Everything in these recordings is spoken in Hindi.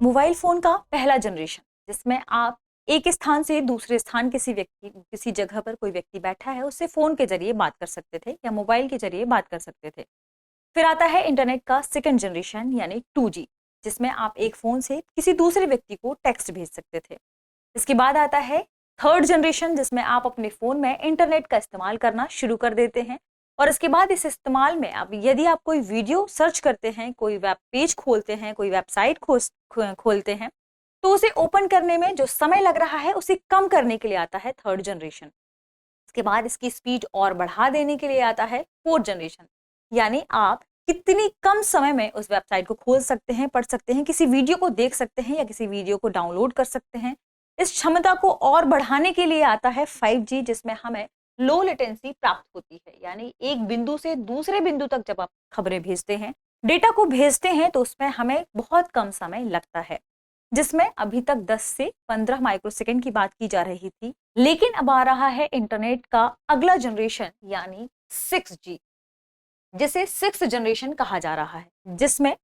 मोबाइल फोन का पहला जनरेशन जिसमें आप एक स्थान से दूसरे स्थान किसी जगह पर कोई व्यक्ति बैठा है उससे फोन के जरिए बात कर सकते थे या मोबाइल के जरिए बात कर सकते थे। फिर आता है इंटरनेट का सेकंड जनरेशन यानी 2G, जिसमें आप एक फोन से किसी दूसरे व्यक्ति को टेक्स्ट भेज सकते थे। इसके बाद आता है थर्ड जनरेशन जिसमें आप अपने फोन में इंटरनेट का इस्तेमाल करना शुरू कर देते हैं। और इसके बाद इस इस्तेमाल में अब यदि आप कोई वीडियो सर्च करते हैं, कोई वेब पेज खोलते हैं, कोई वेबसाइट खोलते हैं, तो उसे ओपन करने में जो समय लग रहा है उसे कम करने के लिए आता है थर्ड जनरेशन। इसके बाद इसकी स्पीड और बढ़ा देने के लिए आता है फोर्थ जनरेशन, यानी आप कितनी कम समय में उस वेबसाइट को खोल सकते हैं, पढ़ सकते हैं, किसी वीडियो को देख सकते हैं या किसी वीडियो को डाउनलोड कर सकते हैं। इस क्षमता को और बढ़ाने के लिए आता है 5G, जिसमें हमें लो लेटेंसी प्राप्त होती है, यानी एक बिंदु से दूसरे बिंदु तक जब आप खबरें भेजते हैं, डेटा को भेजते हैं, तो उसमें हमें बहुत कम समय लगता है, जिसमें अभी तक 10 से 15 माइक्रोसेकंड की बात की जा रही थी। लेकिन अब आ रहा है इंटरनेट का अगला जनरेशन यानी 6G, जिसे सिक्स्थ जनरेशन कहा जा रहा है, जिसमें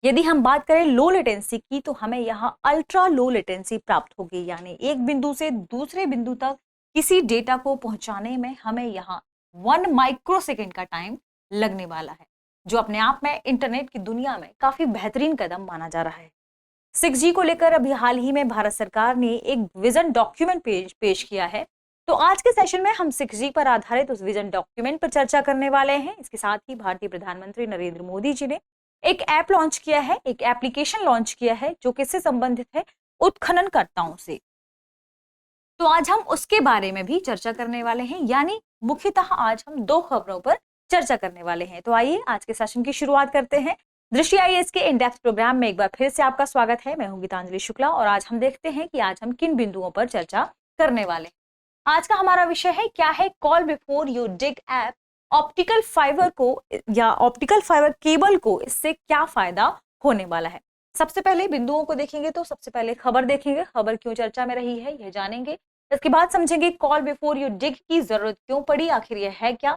यदि हम बात करें लो लेटेंसी की तो हमें यहाँ अल्ट्रा लो लेटेंसी प्राप्त होगी, यानी एक बिंदु से दूसरे बिंदु तक किसी डेटा को पहुंचाने में हमें यहाँ 1 माइक्रोसेकंड का टाइम लगने वाला है, जो अपने आप में इंटरनेट की दुनिया में काफी बेहतरीन कदम माना जा रहा है। 6G को लेकर अभी हाल ही में भारत सरकार ने एक विजन डॉक्यूमेंट पेश किया है। तो आज के सेशन में हम 6G पर आधारित उस विजन डॉक्यूमेंट पर चर्चा करने वाले हैं। इसके साथ ही भारतीय प्रधानमंत्री नरेंद्र मोदी जी ने एक ऐप लॉन्च किया है, एक एप्लीकेशन लॉन्च किया है जो किससे संबंधित है, उत्खननकर्ताओं से। तो आज हम उसके बारे में भी चर्चा करने वाले हैं, यानी मुख्यतः आज हम दो खबरों पर चर्चा करने वाले हैं। तो आइए आज के सेशन की शुरुआत करते हैं। दृष्टि आईएएस के इंडेक्स प्रोग्राम में एक बार फिर से आपका स्वागत है। मैं हूं गीतांजलि शुक्ला और आज हम देखते हैं कि आज हम किन बिंदुओं पर चर्चा करने वाले हैं। आज का हमारा विषय है क्या है call before you dig app, optical fibre को या ऑप्टिकल फाइबर केबल को इससे क्या फायदा होने वाला है। सबसे पहले बिंदुओं को देखेंगे तो सबसे पहले खबर देखेंगे, खबर क्यों चर्चा में रही है यह जानेंगे। इसके बाद समझेंगे कॉल बिफोर यू डिग की जरूरत क्यों पड़ी, आखिर यह है क्या,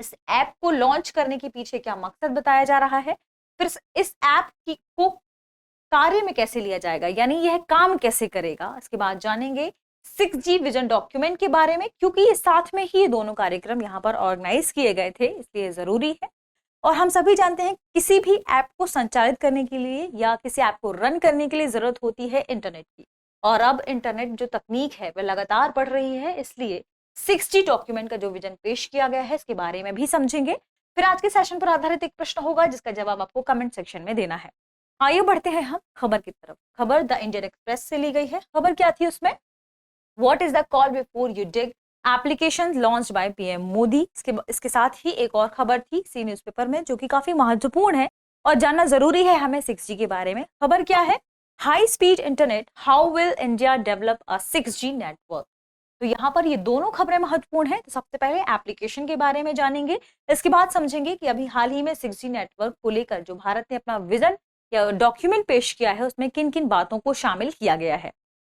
इस ऐप को लॉन्च करने के पीछे क्या मकसद बताया जा रहा है, फिर इस ऐप को कार्य में कैसे लिया जाएगा, यानी यह काम कैसे करेगा। इसके बाद जानेंगे 6G विजन डॉक्यूमेंट के बारे में, क्योंकि ये साथ में ही ये दोनों कार्यक्रम यहाँ पर ऑर्गेनाइज किए गए थे, इसलिए जरूरी है। और हम सभी जानते हैं किसी भी ऐप को संचालित करने के लिए या किसी ऐप को रन करने के लिए जरूरत होती है इंटरनेट की, और अब इंटरनेट जो तकनीक है वह लगातार बढ़ रही है, इसलिए 6G डॉक्यूमेंट का जो विजन पेश किया गया है इसके बारे में भी समझेंगे। फिर आज के सेशन पर आधारित एक प्रश्न होगा जिसका जवाब आपको कमेंट सेक्शन में देना है। आइए बढ़ते हैं हम खबर की तरफ। खबर द इंडियन एक्सप्रेस से ली गई है। खबर क्या थी उसमें, what is the call before you dig application launched by PM Modi. इसके साथ ही एक और खबर थी सी न्यूज़पेपर में जो कि काफी महत्वपूर्ण है और जानना जरूरी है हमें 6G के बारे में। खबर क्या है, high speed internet, how will India develop a 6G network. तो यहाँ पर ये दोनों खबरें महत्वपूर्ण हैं। तो सबसे पहले एप्लीकेशन के बारे में जानेंगे, इसके बाद समझेंगे कि अभी हाल ही में 6G नेटवर्क को लेकर जो भारत ने अपना विजन या डॉक्यूमेंट पेश किया है उसमें किन किन बातों को शामिल किया गया है।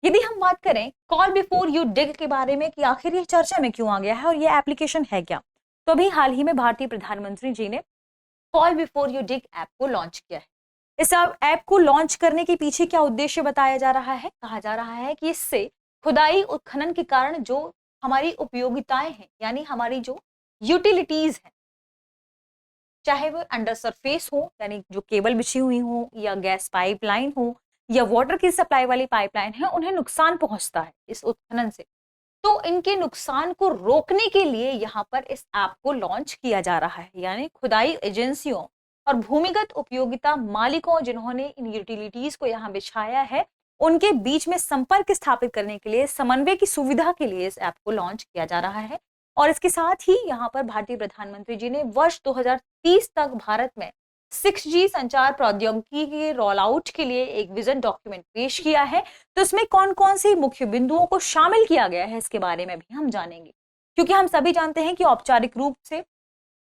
यदि हम बात करें कॉल बिफोर यू डिग के बारे में कि आखिर ये चर्चा में क्यों आ गया है और ये एप्लीकेशन है क्या, तो अभी हाल ही में भारतीय प्रधानमंत्री जी ने call before you dig app को लॉन्च किया है। इस ऐप को लॉन्च करने के पीछे क्या उद्देश्य बताया जा रहा है, कहा जा रहा है कि इससे खुदाई उत्खनन के कारण जो हमारी उपयोगिताएं हैं, यानी हमारी जो यूटिलिटीज हैं, चाहे वो अंडर सरफेस हो यानी जो केबल बिछी हुई हो या गैस पाइपलाइन हो या वाटर की सप्लाई वाली पाइपलाइन है, उन्हें नुकसान पहुंचता है इस उत्खनन से। तो इनके नुकसान को रोकने के लिए यहाँ पर इस ऐप को लॉन्च किया जा रहा है, यानी खुदाई एजेंसियों और भूमिगत उपयोगिता मालिकों जिन्होंने इन यूटिलिटीज को यहाँ बिछाया है उनके बीच में संपर्क स्थापित करने के लिए, समन्वय की सुविधा के लिए इस ऐप को लॉन्च किया जा रहा है। और इसके साथ ही यहाँ पर भारतीय प्रधानमंत्री जी ने वर्ष 2030 तक भारत में 6G संचार प्रौद्योगिकी के रोल आउट के लिए एक विजन डॉक्यूमेंट पेश किया है। तो इसमें कौन कौन सी मुख्य बिंदुओं को शामिल किया गया है इसके बारे में भी हम जानेंगे, क्योंकि हम सभी जानते हैं कि औपचारिक रूप से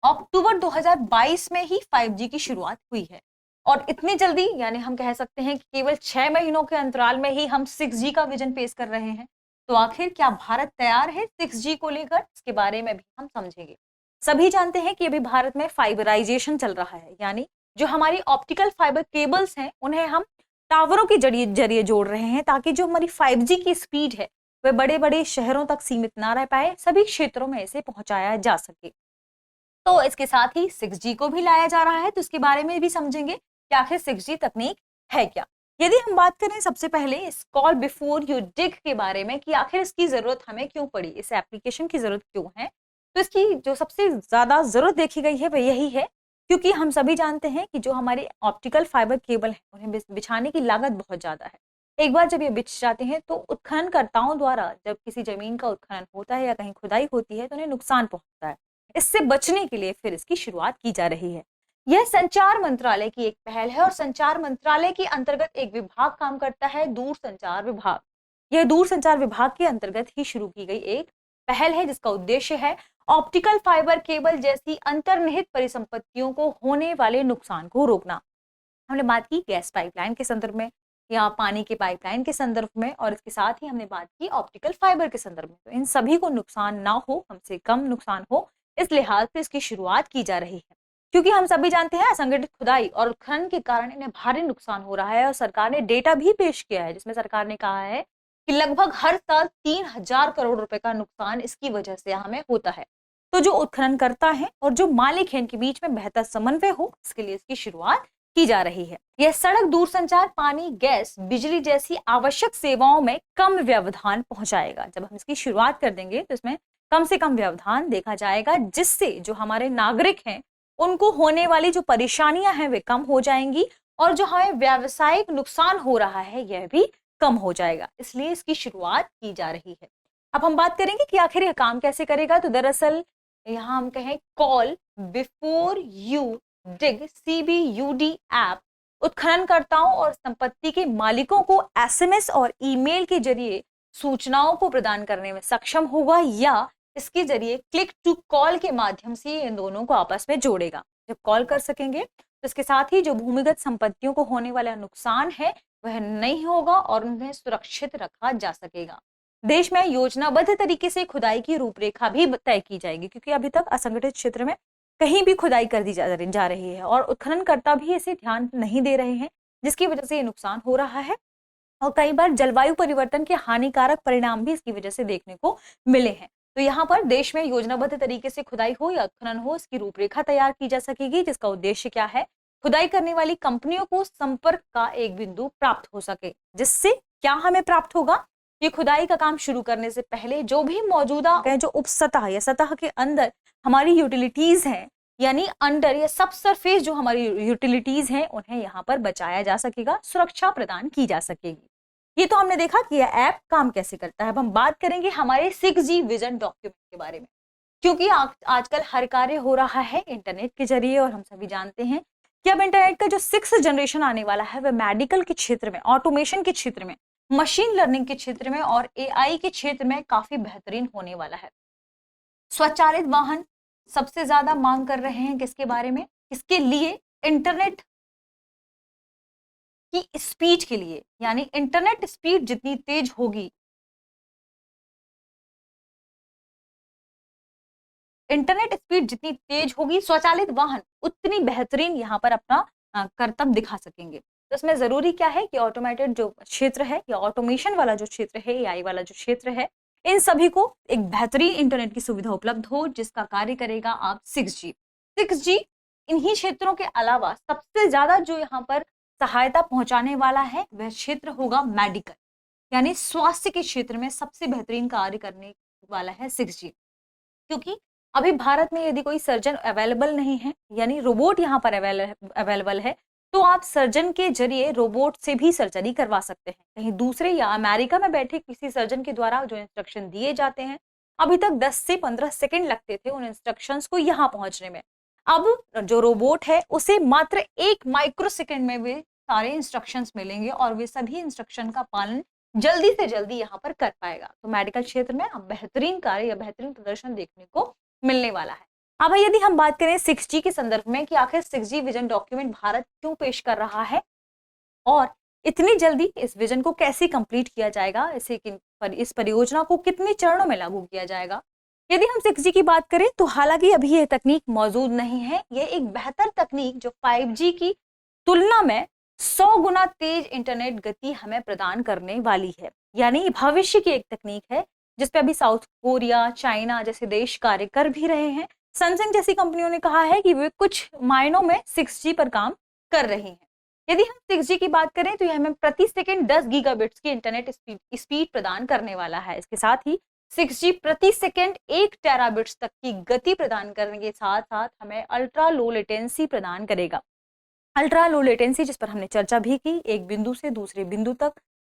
अक्टूबर 2022 में ही 5G की शुरुआत हुई है और इतनी जल्दी, यानी हम कह सकते हैं कि केवल 6 महीनों के अंतराल में ही हम 6G का विजन पेश कर रहे हैं। तो आखिर क्या भारत तैयार है 6G को लेकर, इसके बारे में भी हम समझेंगे। सभी जानते हैं कि अभी भारत में फाइबराइजेशन चल रहा है, यानी जो हमारी ऑप्टिकल फाइबर केबल्स हैं उन्हें हम टावरों के जरिए जरिए जोड़ रहे हैं, ताकि जो हमारी 5G की स्पीड है वह बड़े बड़े शहरों तक सीमित ना रह पाए, सभी क्षेत्रों में इसे पहुंचाया जा सके। तो इसके साथ ही 6G को भी लाया जा रहा है, तो इसके बारे में भी समझेंगे कि आखिर 6G तकनीक है क्या। यदि हम बात करें सबसे पहले इस कॉल बिफोर यू डिग के बारे में कि आखिर इसकी जरूरत हमें क्यों पड़ी, इस एप्लीकेशन की जरूरत क्यों है, तो इसकी जो सबसे ज्यादा जरूरत देखी गई है वह यही है क्योंकि हम सभी जानते हैं कि जो हमारे ऑप्टिकल फाइबर केबल है उन्हें बिछाने की लागत बहुत ज्यादा है। एक बार जब ये बिछ जाते हैं तो उत्खननकर्ताओं द्वारा जब किसी जमीन का उत्खनन होता है या कहीं खुदाई होती है तो उन्हें नुकसान पहुंचता है। इससे बचने के लिए फिर इसकी शुरुआत की जा रही है। यह संचार मंत्रालय की एक पहल है और संचार मंत्रालय के अंतर्गत एक विभाग काम करता है, दूरसंचार विभाग। यह दूरसंचार विभाग के अंतर्गत ही शुरू की गई एक पहल है जिसका उद्देश्य है ऑप्टिकल फाइबर केबल जैसी अंतर्निहित परिसंपत्तियों को होने वाले नुकसान को रोकना। हमने बात की गैस पाइपलाइन के संदर्भ में या पानी के पाइपलाइन के संदर्भ में, और इसके साथ ही हमने बात की ऑप्टिकल फाइबर के संदर्भ में। तो इन सभी को नुकसान ना हो, कम से कम नुकसान हो, इस लिहाज से इसकी शुरुआत की जा रही है। क्योंकि हम सभी जानते हैं असंगठित खुदाई और उत्खनन के कारण इन्हें भारी नुकसान हो रहा है और सरकार ने डेटा भी पेश किया है जिसमें सरकार ने कहा है कि लगभग हर साल 3000 करोड़ रुपए का नुकसान इसकी वजह से हमें होता है। तो जो उत्खनन करता है और जो मालिक है इनके बीच में बेहतर समन्वय हो, इसके लिए इसकी शुरुआत की जा रही है। यह सड़क, दूरसंचार, पानी, गैस, बिजली जैसी आवश्यक सेवाओं में कम व्यवधान पहुंचाएगा। जब हम इसकी शुरुआत कर देंगे तो इसमें कम से कम व्यवधान देखा जाएगा, जिससे जो हमारे नागरिक हैं उनको होने वाली जो परेशानियां हैं वे कम हो जाएंगी और जो हमें व्यावसायिक नुकसान हो रहा है यह भी कम हो जाएगा। इसलिए इसकी शुरुआत की जा रही है। अब हम बात करेंगे कि आखिर यह काम कैसे करेगा। तो दरअसल यहाँ हम कहें call before you dig CBUD app उत्खननकर्ताओं और संपत्ति के मालिकों को SMS और ईमेल के जरिए सूचनाओं को प्रदान करने में सक्षम होगा या इसके जरिए क्लिक टू कॉल के माध्यम से इन दोनों को आपस में जोड़ेगा। जब कॉल कर सकेंगे तो इसके साथ ही जो भूमिगत संपत्तियों को होने वाला नुकसान है वह नहीं होगा और उन्हें सुरक्षित रखा जा सकेगा। देश में योजनाबद्ध तरीके से खुदाई की रूपरेखा भी तय की जाएगी, क्योंकि अभी तक असंगठित क्षेत्र में कहीं भी खुदाई कर दी जा रही है और उत्खननकर्ता भी इसे ध्यान नहीं दे रहे हैं, जिसकी वजह से ये नुकसान हो रहा है। और कई बार जलवायु परिवर्तन के हानिकारक परिणाम भी इसकी वजह से देखने को मिले हैं। तो यहाँ पर देश में योजनाबद्ध तरीके से खुदाई हो या उत्खनन हो, इसकी रूपरेखा तैयार की जा सकेगी, जिसका उद्देश्य क्या है, खुदाई करने वाली कंपनियों को संपर्क का एक बिंदु प्राप्त हो सके। जिससे क्या हमें प्राप्त होगा, ये खुदाई का काम शुरू करने से पहले जो भी मौजूदा जो उपसतह या सतह के अंदर हमारी यूटिलिटीज हैं, यानी अंडर या सब सरफेस जो हमारी यूटिलिटीज हैं, उन्हें यहाँ पर बचाया जा सकेगा, सुरक्षा प्रदान की जा सकेगी। ये तो हमने देखा कि यह ऐप काम कैसे करता है। अब हम बात करेंगे हमारे 6G विजन डॉक्यूमेंट के बारे में, क्योंकि आजकल हर कार्य हो रहा है इंटरनेट के जरिए और हम सभी जानते हैं कि अब इंटरनेट का जो 6th जनरेशन आने वाला है वह मेडिकल के क्षेत्र में, ऑटोमेशन के क्षेत्र में, मशीन लर्निंग के क्षेत्र में और AI के क्षेत्र में काफी बेहतरीन होने वाला है। स्वचालित वाहन सबसे ज्यादा मांग कर रहे हैं किसके बारे में, इसके लिए इंटरनेट की स्पीड के लिए, यानी इंटरनेट स्पीड जितनी तेज होगी, इंटरनेट स्पीड जितनी तेज होगी, स्वचालित वाहन उतनी बेहतरीन यहाँ पर अपना करतब दिखा सकेंगे। तो इसमें जरूरी क्या है कि ऑटोमेटेड जो क्षेत्र है या ऑटोमेशन वाला जो क्षेत्र है, AI वाला जो क्षेत्र है, इन सभी को एक बेहतरीन इंटरनेट की सुविधा उपलब्ध हो, जिसका कार्य करेगा आप 6G। इन्हीं क्षेत्रों के अलावा सबसे ज्यादा जो यहाँ पर सहायता पहुंचाने वाला है वह क्षेत्र होगा मेडिकल, यानी स्वास्थ्य के क्षेत्र में सबसे बेहतरीन कार्य करने वाला है 6G। क्योंकि अभी भारत में यदि कोई सर्जन अवेलेबल नहीं है, यानी रोबोट यहाँ पर अवेलेबल है, तो आप सर्जन के जरिए रोबोट से भी सर्जरी करवा सकते हैं। कहीं दूसरे या अमेरिका में बैठे किसी सर्जन के द्वारा जो इंस्ट्रक्शन दिए जाते हैं, अभी तक 10 से 15 सेकंड लगते थे उन इंस्ट्रक्शंस को यहाँ पहुंचने में। अब जो रोबोट है उसे मात्र 1 माइक्रोसेकंड में वे सारे इंस्ट्रक्शंस मिलेंगे और वे सभी इंस्ट्रक्शन का पालन जल्दी से जल्दी यहाँ पर कर पाएगा। तो मेडिकल क्षेत्र में अब बेहतरीन कार्य या बेहतरीन प्रदर्शन देखने को मिलने वाला है। अब यदि हम बात करें 6G के संदर्भ में कि आखिर 6G विजन डॉक्यूमेंट भारत क्यों पेश कर रहा है और इतनी जल्दी इस विजन को कैसे कंप्लीट किया जाएगा, इस परियोजना को कितने चरणों में लागू किया जाएगा। यदि हम 6G की बात करें तो हालांकि अभी यह तकनीक मौजूद नहीं है, यह एक बेहतर तकनीक जो 5G की तुलना में 100 गुना तेज इंटरनेट गति हमें प्रदान करने वाली है। यानी भविष्य की एक तकनीक है जिस पे अभी साउथ कोरिया, चाइना जैसे देश कार्य कर भी रहे हैं। सैमसंग जैसी कंपनियों ने कहा है कि वे कुछ मायनों में 6G पर काम कर रही हैं। यदि हम 6G की बात करें तो यह हमें प्रति सेकंड 10 गीगाबिट्स की इंटरनेट स्पीड प्रदान करने वाला है। इसके साथ ही 6G प्रति सेकंड 1 टेराबिट्स तक की गति प्रदान करने के साथ साथ हमें अल्ट्रा लो लेटेंसी प्रदान करेगा। अल्ट्रा लो लेटेंसी जिस पर हमने चर्चा भी की, एक बिंदु से दूसरे बिंदु तक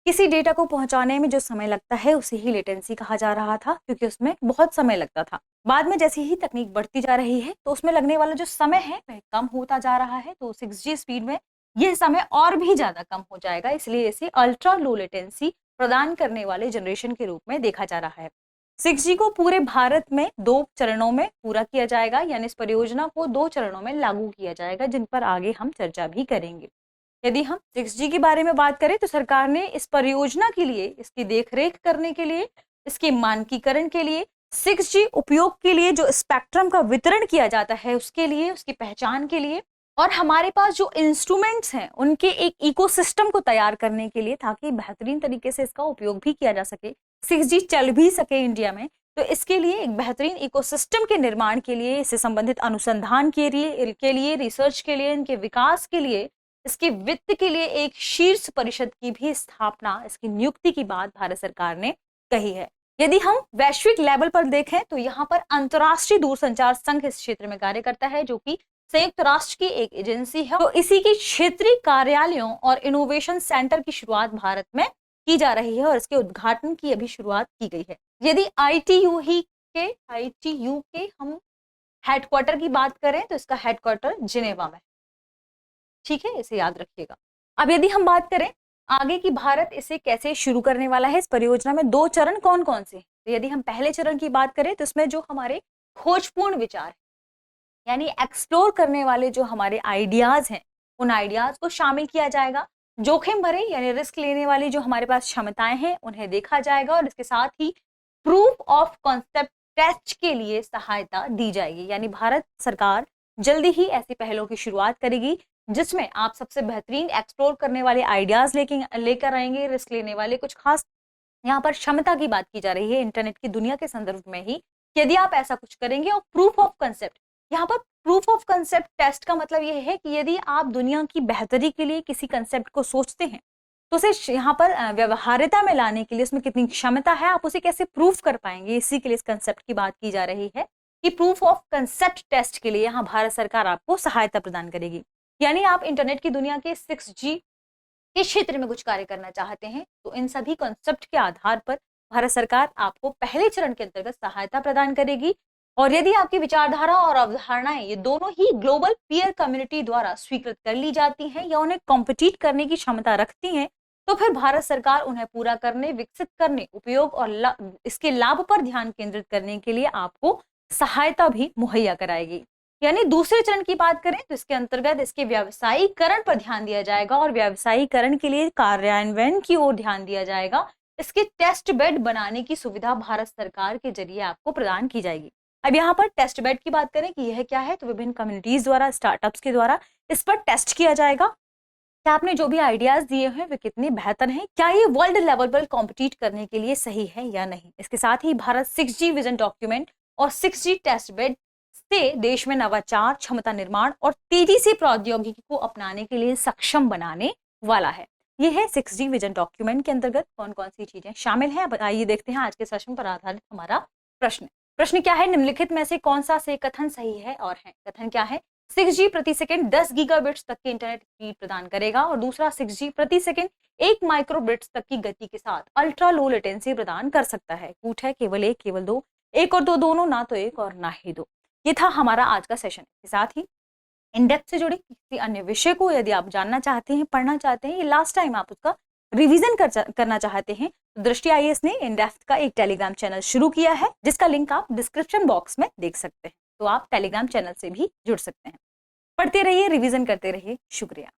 किसी डेटा को पहुंचाने में जो समय लगता है उसे ही लेटेंसी कहा जा रहा था, क्योंकि उसमें बहुत समय लगता था। बाद में जैसे ही तकनीक बढ़ती जा रही है तो उसमें लगने वाला जो समय है वह कम होता जा रहा है। तो 6G स्पीड में यह समय और भी ज्यादा कम हो जाएगा, इसलिए इसे अल्ट्रा लो लेटेंसी प्रदान करने वाले जनरेशन के रूप में देखा जा रहा है। 6G को पूरे भारत में 2 चरणों में पूरा किया जाएगा, यानी इस परियोजना को 2 चरणों में लागू किया जाएगा, जिन पर आगे हम चर्चा भी करेंगे। यदि हम 6G के बारे में बात करें तो सरकार ने इस परियोजना के लिए, इसकी देखरेख करने के लिए, इसके मानकीकरण के लिए, 6G उपयोग के लिए जो स्पेक्ट्रम का वितरण किया जाता है उसके लिए, उसकी पहचान के लिए और हमारे पास जो इंस्ट्रूमेंट्स हैं उनके एक इकोसिस्टम को तैयार करने के लिए, ताकि बेहतरीन तरीके से इसका उपयोग भी किया जा सके, 6G चल भी सके इंडिया में। तो इसके लिए एक बेहतरीन इकोसिस्टम के निर्माण के लिए, इससे संबंधित अनुसंधान के लिए, रिसर्च के लिए, इनके विकास के लिए, इसके वित्त के लिए एक शीर्ष परिषद की भी स्थापना, इसकी नियुक्ति की बात भारत सरकार ने कही है। यदि हम वैश्विक लेवल पर देखें तो यहाँ पर अंतर्राष्ट्रीय दूरसंचार संघ इस क्षेत्र में कार्य करता है, जो कि संयुक्त राष्ट्र की एक एजेंसी है। तो इसी की क्षेत्रीय कार्यालयों और इनोवेशन सेंटर की शुरुआत भारत में की जा रही है और इसके उद्घाटन की अभी शुरुआत की गई है। यदि आईटीयू के हम हेडक्वार्टर की बात करें तो इसका हेडक्वार्टर जिनेवा में, ठीक है, इसे याद रखिएगा। अब यदि हम बात करें आगे की, भारत इसे कैसे शुरू करने वाला है, इस परियोजना में 2 चरण कौन कौन से, तो यदि हम पहले चरण की बात करें तो इसमें जो हमारे खोजपूर्ण विचार है, यानी एक्सप्लोर करने वाले जो हमारे आइडियाज हैं, उन आइडियाज को शामिल किया जाएगा। जोखिम भरे यानी रिस्क लेने वाली जो हमारे पास क्षमताएं हैं उन्हें देखा जाएगा और इसके साथ ही प्रूफ ऑफ कॉन्सेप्ट टेस्ट के लिए सहायता दी जाएगी। यानी भारत सरकार जल्दी ही ऐसी पहलों की शुरुआत करेगी जिसमें आप सबसे बेहतरीन एक्सप्लोर करने वाले आइडियाज लेकर आएंगे, रिस्क लेने वाले कुछ खास, यहाँ पर क्षमता की बात की जा रही है इंटरनेट की दुनिया के संदर्भ में ही। यदि आप ऐसा कुछ करेंगे और प्रूफ ऑफ कंसेप्ट, यहाँ पर प्रूफ ऑफ कंसेप्ट टेस्ट का मतलब यह है कि यदि आप दुनिया की बेहतरी के लिए किसी कंसेप्ट को सोचते हैं तो उसे यहाँ पर व्यवहार्यता में लाने के लिए उसमें कितनी क्षमता है, आप उसे कैसे प्रूफ कर पाएंगे, इसी के लिए इस कंसेप्ट की बात की जा रही है कि प्रूफ ऑफ कंसेप्ट टेस्ट के लिए यहाँ भारत सरकार आपको सहायता प्रदान करेगी। यानी आप इंटरनेट की दुनिया के 6G के क्षेत्र में कुछ कार्य करना चाहते हैं तो इन सभी कॉन्सेप्ट के आधार पर भारत सरकार आपको पहले चरण के अंतर्गत सहायता प्रदान करेगी। और यदि आपकी विचारधारा और अवधारणाएं ये दोनों ही ग्लोबल पीयर कम्युनिटी द्वारा स्वीकृत कर ली जाती हैं या उन्हें कॉम्पिटिट करने की क्षमता रखती हैं, तो फिर भारत सरकार उन्हें पूरा करने, विकसित करने, उपयोग और इसके लाभ पर ध्यान केंद्रित करने के लिए आपको सहायता भी मुहैया कराएगी। यानी दूसरे चरण की बात करें तो इसके अंतर्गत इसके व्यावसायीकरण पर ध्यान दिया जाएगा और व्यावसायीकरण के लिए कार्यान्वयन की ओर ध्यान दिया जाएगा। इसके टेस्ट बेड बनाने की सुविधा भारत सरकार के जरिए आपको प्रदान की जाएगी। अब यहाँ पर टेस्ट बेड की बात करें कि यह क्या है, तो विभिन्न कम्युनिटीज द्वारा, स्टार्टअप्स के द्वारा इस पर टेस्ट किया जाएगा क्या आपने जो भी आइडियाज दिए हैं वे कितने बेहतर हैं, क्या ये वर्ल्ड लेवल पर कॉम्पिटिट करने के लिए सही है या नहीं। इसके साथ ही भारत 6G विजन डॉक्यूमेंट और 6G टेस्ट बेड से देश में नवाचार, क्षमता निर्माण और तेजी से प्रौद्योगिकी को अपनाने के लिए सक्षम बनाने वाला है। ये है 6G विजन डॉक्यूमेंट के अंतर्गत कौन कौन सी चीजें शामिल हैं। आइए देखते हैं आज के सेशन पर आधारित हमारा प्रश्न क्या है, निम्नलिखित में से कौन सा से कथन सही है और है। कथन क्या है, 6G प्रति सेकंड 10 गीगाबिट्स तक की इंटरनेट स्पीड प्रदान करेगा और दूसरा 6G प्रति सेकंड 1 माइक्रोबिट्स तक की गति के साथ अल्ट्रा लो लेटेंसी प्रदान कर सकता है। कूट है केवल एक, केवल दो, एक और दो दोनों, ना तो एक और ना ही दो। ये था हमारा आज का सेशन। इसके साथ ही इंडेक्स से जुड़े किसी अन्य विषय को यदि आप जानना चाहते हैं, पढ़ना चाहते हैं, ये लास्ट टाइम आप उसका रिवीजन करना चाहते हैं, तो दृष्टि IAS ने इंडेक्स का एक टेलीग्राम चैनल शुरू किया है जिसका लिंक आप डिस्क्रिप्शन बॉक्स में देख सकते हैं। तो आप टेलीग्राम चैनल से भी जुड़ सकते हैं। पढ़ते रहिए, रिवीजन करते रहिए। शुक्रिया।